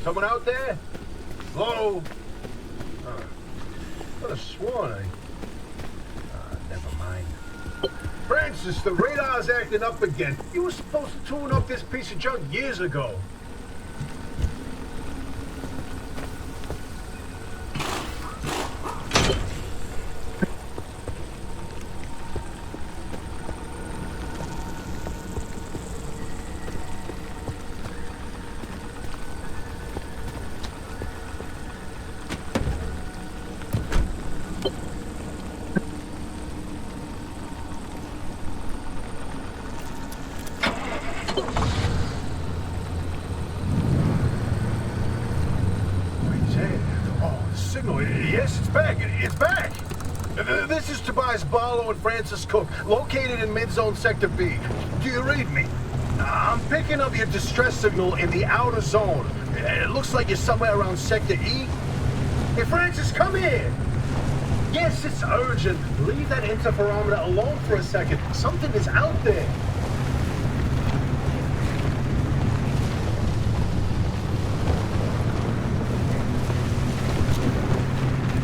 Someone out there? Hello? Could have sworn never mind. Francis, the radar's acting up again. You were supposed to tune up this piece of junk years ago. Yes, it's back. It's back. This is Tobias Barlow and Francis Cook, located in mid-zone Sector B. Do you read me? I'm picking up your distress signal in the outer zone. It looks like you're somewhere around Sector E. Hey, Francis, come here. Yes, it's urgent. Leave that interferometer alone for a second. Something is out there.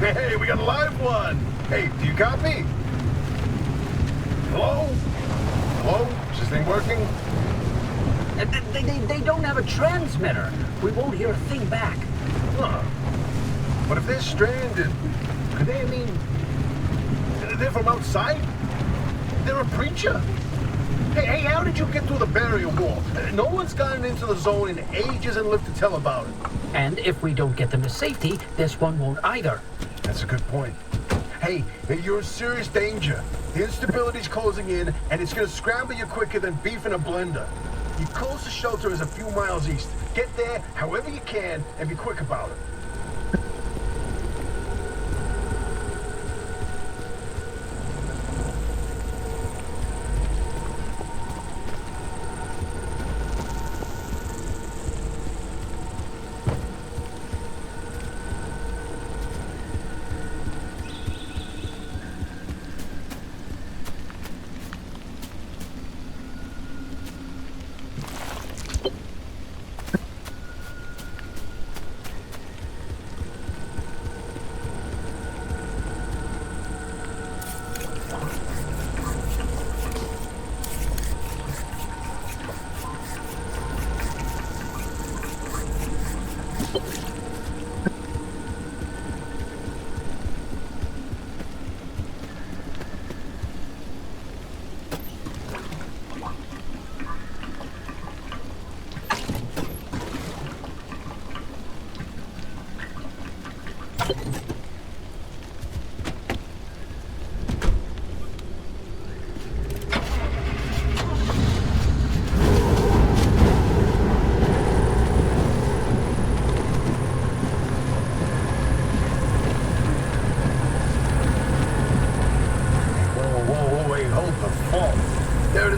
Hey, we got a live one. Hey, do you copy? Hello? Hello? Is this thing working? They don't have a transmitter. We won't hear a thing back. Huh. What if they're stranded? Could they, they're from outside? They're a preacher? Hey, how did you get through the barrier wall? No one's gotten into the zone in ages and lived to tell about it. And if we don't get them to safety, this one won't either. That's a good point. Hey, you're in serious danger. The instability's closing in, and it's gonna scramble you quicker than beef in a blender. Your closest shelter is a few miles east. Get there however you can, and be quick about it.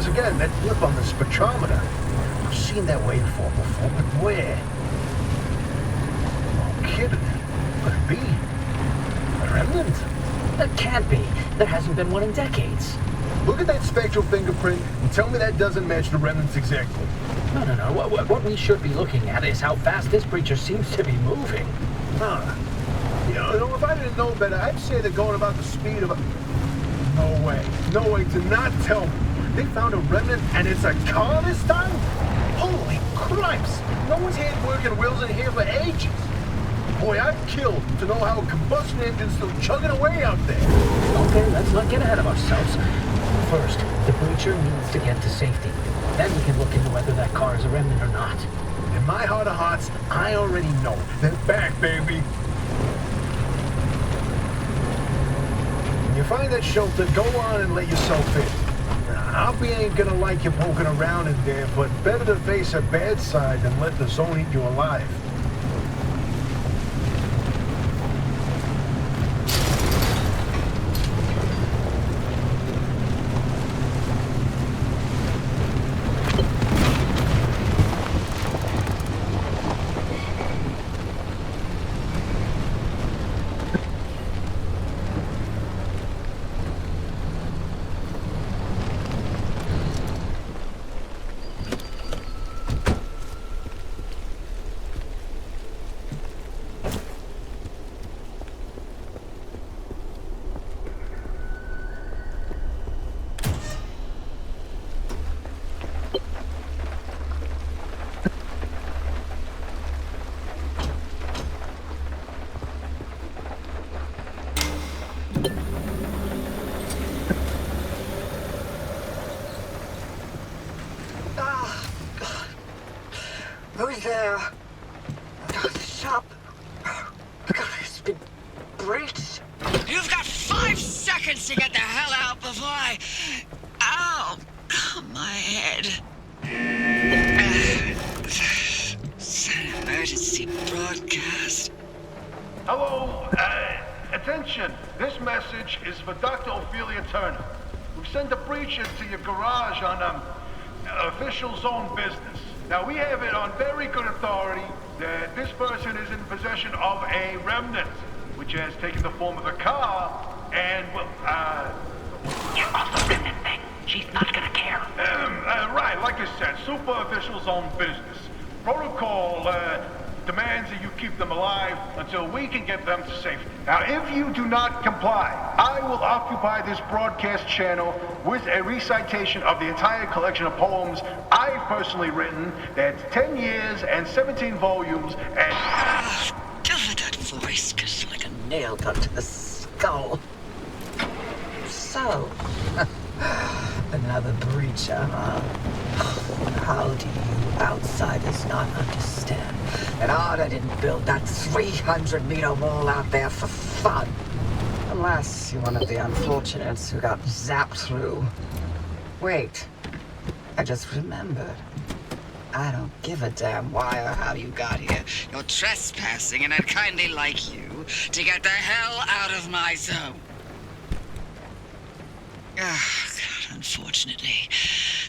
Again, that blip on the spectrometer. I've seen that wave before, but where? No kidding. Could it be? A remnant? That can't be. There hasn't been one in decades. Look at that spectral fingerprint and tell me that doesn't match the remnants exactly. No. What we should be looking at is how fast this creature seems to be moving. Huh. You know, if I didn't know better, I'd say they're going about the speed of a... No way. No way. Do not tell me. They found a remnant, and it's a car this time? Holy cripes! No one's had working wheels in here for ages. Boy, I'd kill to know how a combustion engine's still chugging away out there. Okay, let's not get ahead of ourselves. First, the creature needs to get to safety. Then we can look into whether that car is a remnant or not. In my heart of hearts, I already know. They're back, baby. When you find that shelter, go on and let yourself in. Albie ain't gonna like you poking around in there, but better to face a bad side than let the zone eat you alive. over there. The shop has been breached. You've got 5 seconds to get the hell out before I... Ow! My head. Emergency broadcast. Hello, attention. This message is for Dr. Ophelia Turner. We've sent a breacher to your garage on official zone business. Now, we have it on very good authority that this person is in possession of a remnant, which has taken the form of a car, and, well, Get off the remnant thing. She's not gonna care. right, like I said, super official zone business. Protocol, demands that you keep them alive until we can get them to safety. Now, if you do not comply, I will occupy this broadcast channel with a recitation of the entire collection of poems I've personally written. That's 10 years and 17 volumes and... Don't let that voice kiss like a... Nail gun to the skull. So, another breacher, huh? How do you outsiders not understand that Arda didn't build that 300-meter wall out there for fun? Unless you're one of the unfortunates who got zapped through. Wait, I just remembered. I don't give a damn why or how you got here. You're trespassing, and I'd kindly like you to get the hell out of my zone. God, unfortunately,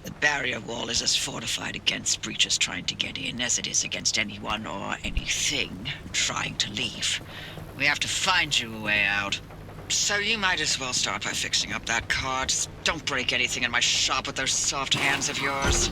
the barrier wall is as fortified against breaches trying to get in as it is against anyone or anything trying to leave. We have to find you a way out. So you might as well start by fixing up that car. Just don't break anything in my shop with those soft hands of yours.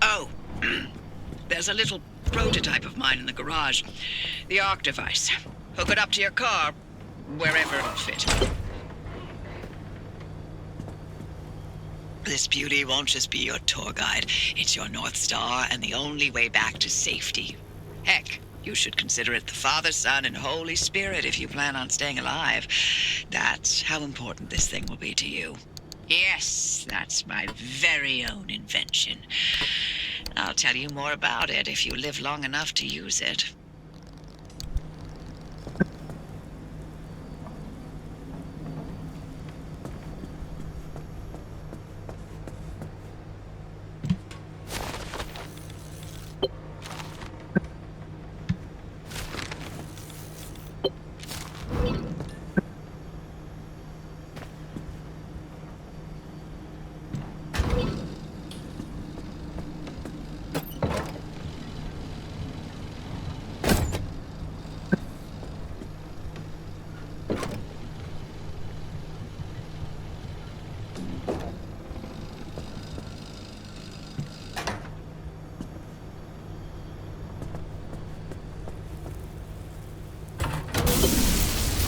Oh, there's a little prototype of mine in the garage. The Arc device. Hook it up to your car, wherever it'll fit. This beauty won't just be your tour guide. It's your North Star and the only way back to safety. Heck, you should consider it the Father, Son, and Holy Spirit if you plan on staying alive. That's how important this thing will be to you. Yes, that's my very own invention. I'll tell you more about it if you live long enough to use it.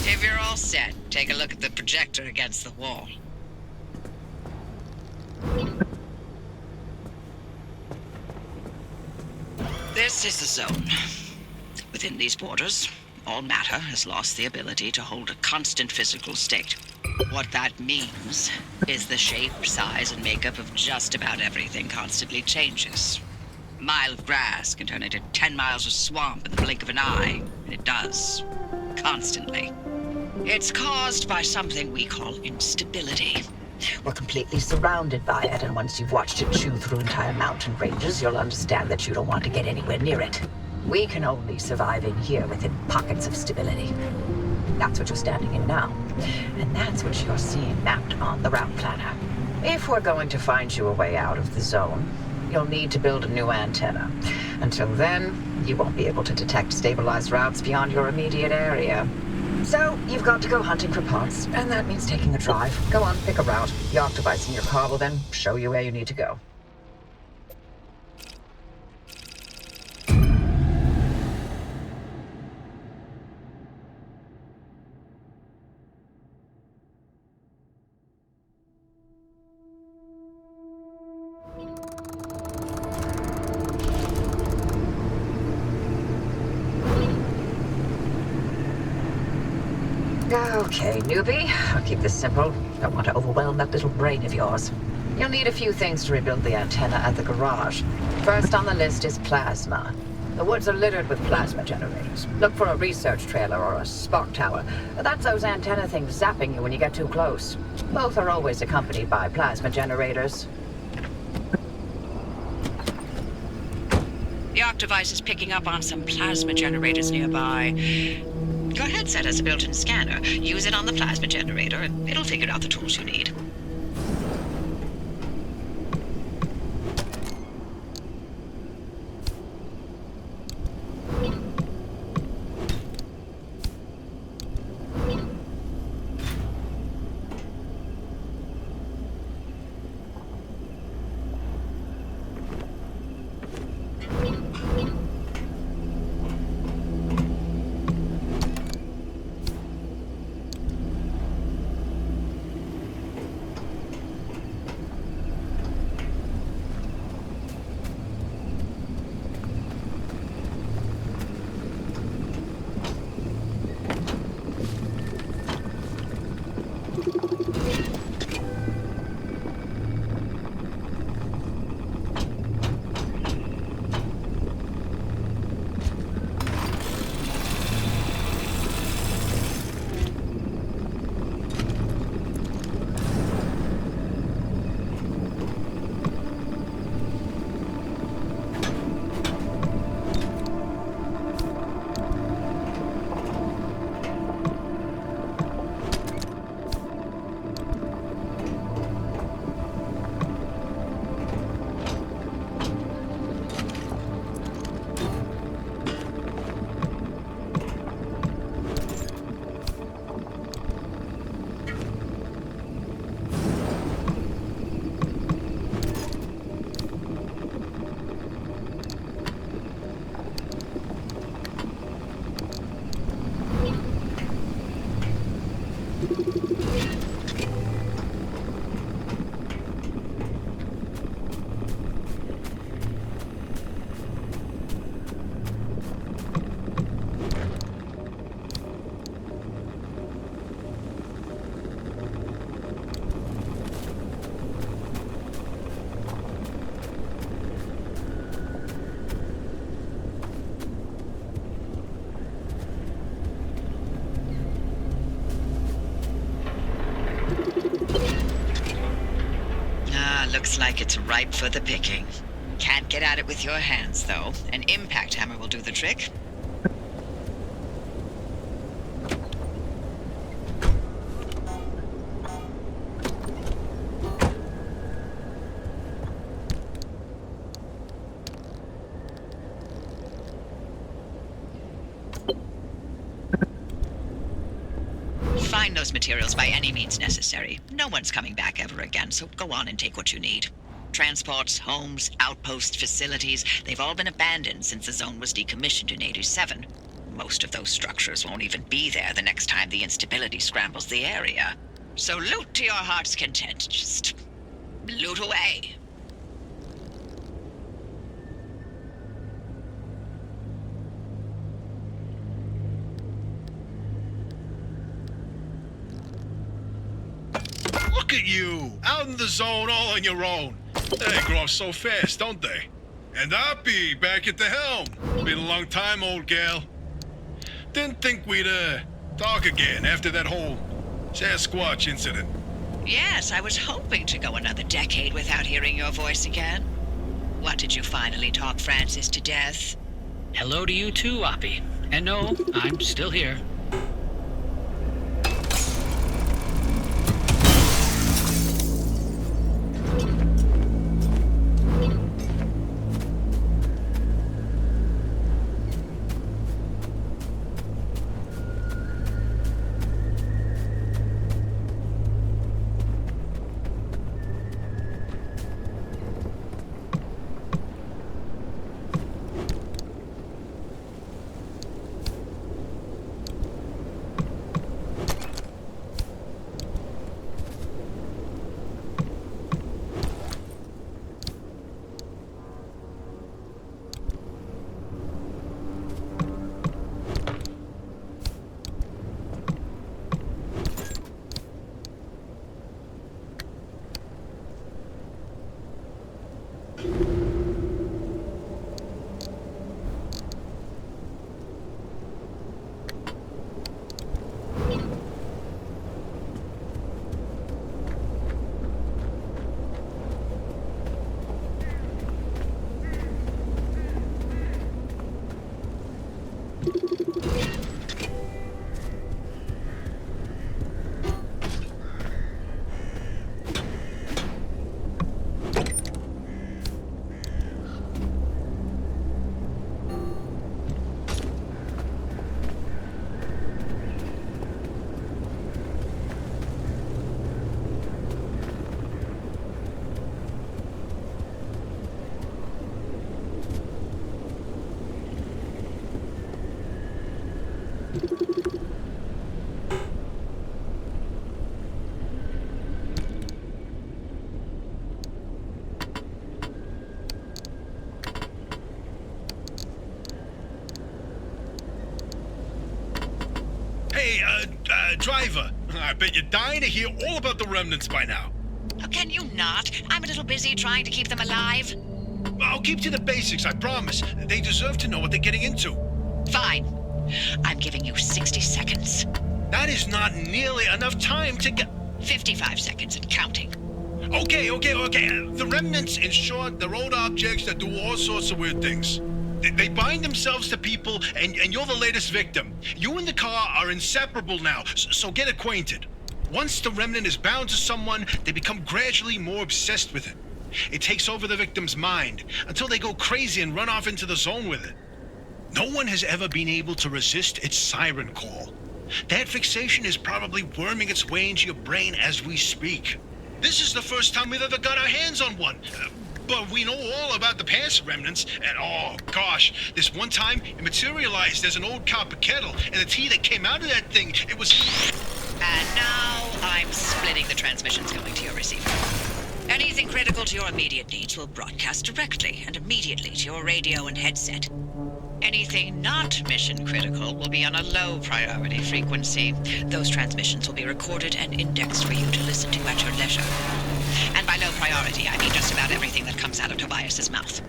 If you're all set, take a look at the projector against the wall. This is the zone. Within these borders, all matter has lost the ability to hold a constant physical state. What that means is the shape, size, and makeup of just about everything constantly changes. A mile of grass can turn into 10 miles of swamp in the blink of an eye, and it does. Constantly. It's caused by something we call instability. We're completely surrounded by it, and once you've watched it chew through entire mountain ranges, you'll understand that you don't want to get anywhere near it. We can only survive in here within pockets of stability. That's what you're standing in now. And that's what you're seeing mapped on the route planner. If we're going to find you a way out of the zone, you'll need to build a new antenna. Until then, you won't be able to detect stabilized routes beyond your immediate area. So, you've got to go hunting for parts, and that means taking a drive. Go on, pick a route. The Arc device in your car will then show you where you need to go. Okay, newbie. I'll keep this simple. Don't want to overwhelm that little brain of yours. You'll need a few things to rebuild the antenna at the garage. First on the list is plasma. The woods are littered with plasma generators. Look for a research trailer or a spark tower. That's those antenna things zapping you when you get too close. Both are always accompanied by plasma generators. The Arc device is picking up on some plasma generators nearby. Your headset has a built-in scanner. Use it on the plasma generator, and it'll figure out the tools you need. Looks like it's ripe for the picking. Can't get at it with your hands, though. An impact hammer will do the trick. Find those materials by any means necessary. No one's coming back ever again, so go on and take what you need. Transports, homes, outposts, facilities, they've all been abandoned since the zone was decommissioned in '87. Most of those structures won't even be there the next time the instability scrambles the area. So loot to your heart's content. Just loot away. Look at you, out in the zone all on your own. They grow up so fast, don't they? And Oppie, back at the helm. Been a long time, old gal. Didn't think we'd, talk again after that whole Sasquatch incident. Yes, I was hoping to go another decade without hearing your voice again. What, did you finally talk Francis to death? Hello to you too, Oppie. And no, I'm still here. Hey, driver, I bet you're dying to hear all about the remnants by now. Oh, can you not? I'm a little busy trying to keep them alive. I'll keep to the basics, I promise. They deserve to know what they're getting into. Fine. I'm giving you 60 seconds. That is not nearly enough time to get... 55 seconds and counting. Okay. The remnants, in short, they're old objects that do all sorts of weird things. They bind themselves to people, and you're the latest victim. You and the car are inseparable now, so get acquainted. Once the remnant is bound to someone, they become gradually more obsessed with it. It takes over the victim's mind, until they go crazy and run off into the zone with it. No one has ever been able to resist its siren call. That fixation is probably worming its way into your brain as we speak. This is the first time we've ever got our hands on one. But we know all about the past remnants, and oh gosh, this one time it materialized as an old copper kettle, and the tea that came out of that thing, it was... And now I'm splitting the transmissions going to your receiver. Anything critical to your immediate needs will broadcast directly and immediately to your radio and headset. Anything not mission critical will be on a low priority frequency. Those transmissions will be recorded and indexed for you to listen to at your leisure. And by low priority, I mean just about everything that comes out of Tobias's mouth.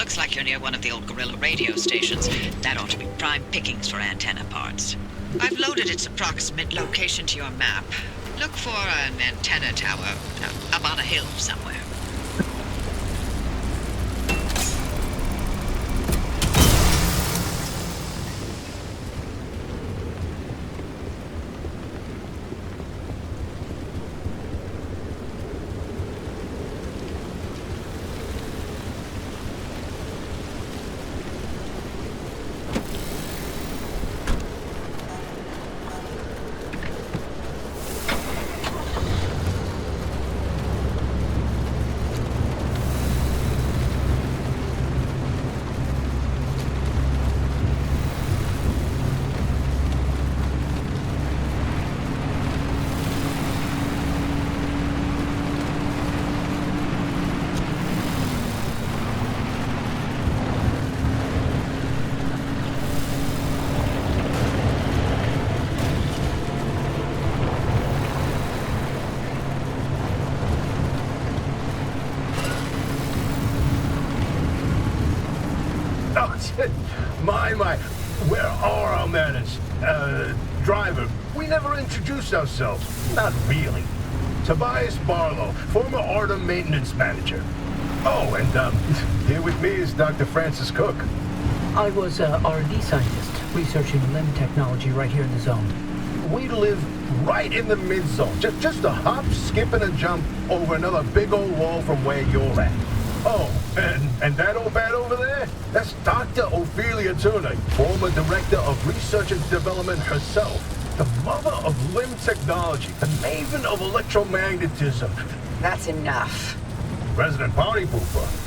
Looks like you're near one of the old guerrilla radio stations. That ought to be prime pickings for antenna parts. I've loaded its approximate location to your map. Look for an antenna tower up on a hill somewhere. My, where are our manners? Driver, we never introduced ourselves. Not really. Tobias Barlow, former Artem maintenance manager. Oh, and here with me is Dr. Francis Cook. I was a R&D scientist researching limb technology right here in the zone. We live right in the mid-zone. Just a hop, skip, and a jump over another big old wall from where you're at. Oh, and that old bat over there? That's Dr. Ophelia Turner, former director of research and development herself. The mother of limb technology, the maven of electromagnetism. That's enough. Resident party pooper.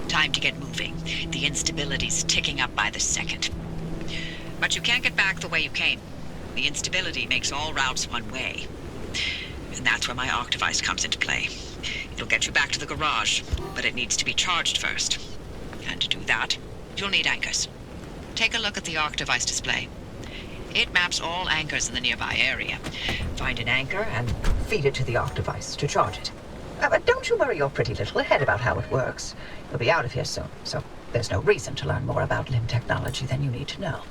Time to get moving. The instability's ticking up by the second. But you can't get back the way you came. The instability makes all routes one way. And that's where my arc device comes into play. It'll get you back to the garage, but it needs to be charged first. And to do that, you'll need anchors. Take a look at the arc device display. It maps all anchors in the nearby area. Find an anchor and feed it to the arc device to charge it. But don't you worry your pretty little head about how it works. You'll be out of here soon, so there's no reason to learn more about limb technology than you need to know.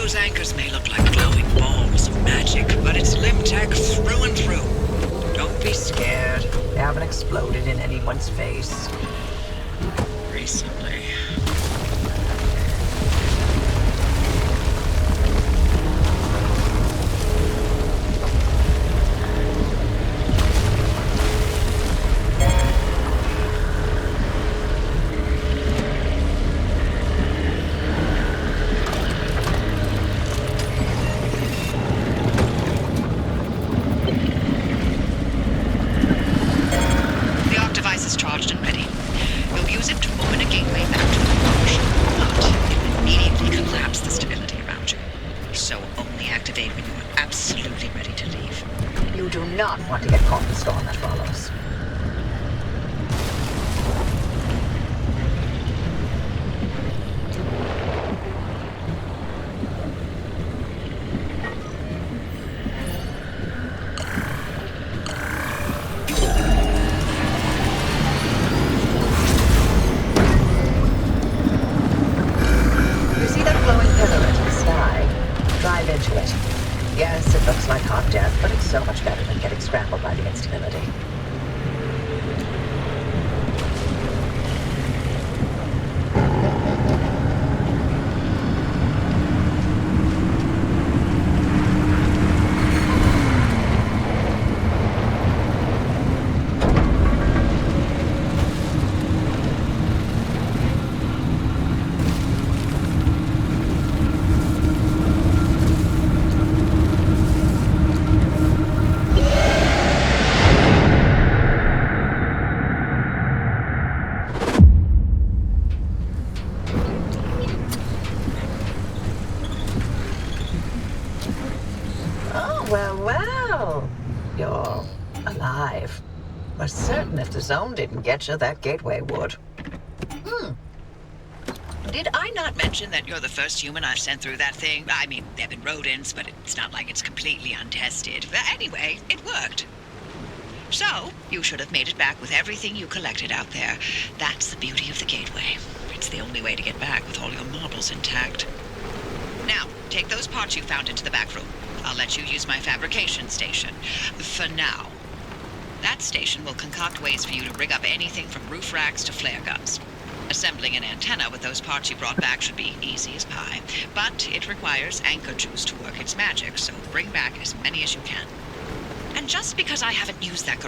Those anchors may look like glowing balls of magic, but it's limb tech through and through. Don't be scared. They haven't exploded in anyone's face. Recently. The arc device is charged and ready. You'll use it to open a gateway back to the launch, but it will immediately collapse the stability around you. So only activate when you are absolutely ready to leave. You do not want to get caught in the storm that follows. You see that glowing pillar into the sky? Drive into it. Yes, it looks like hot death, but it's so much better than getting scrambled by the instability. Oh, well. You're alive. We're certain if the zone didn't get you, that gateway would. Did I not mention that you're the first human I've sent through that thing? I mean, there've been rodents, but it's not like it's completely untested. But anyway, it worked. So, you should have made it back with everything you collected out there. That's the beauty of the gateway. It's the only way to get back with all your marbles intact. Now, take those parts you found into the back room. I'll let you use my fabrication station. For now. That station will concoct ways for you to rig up anything from roof racks to flare guns. Assembling an antenna with those parts you brought back should be easy as pie. But it requires anchor juice to work its magic, so bring back as many as you can. And just because I haven't used that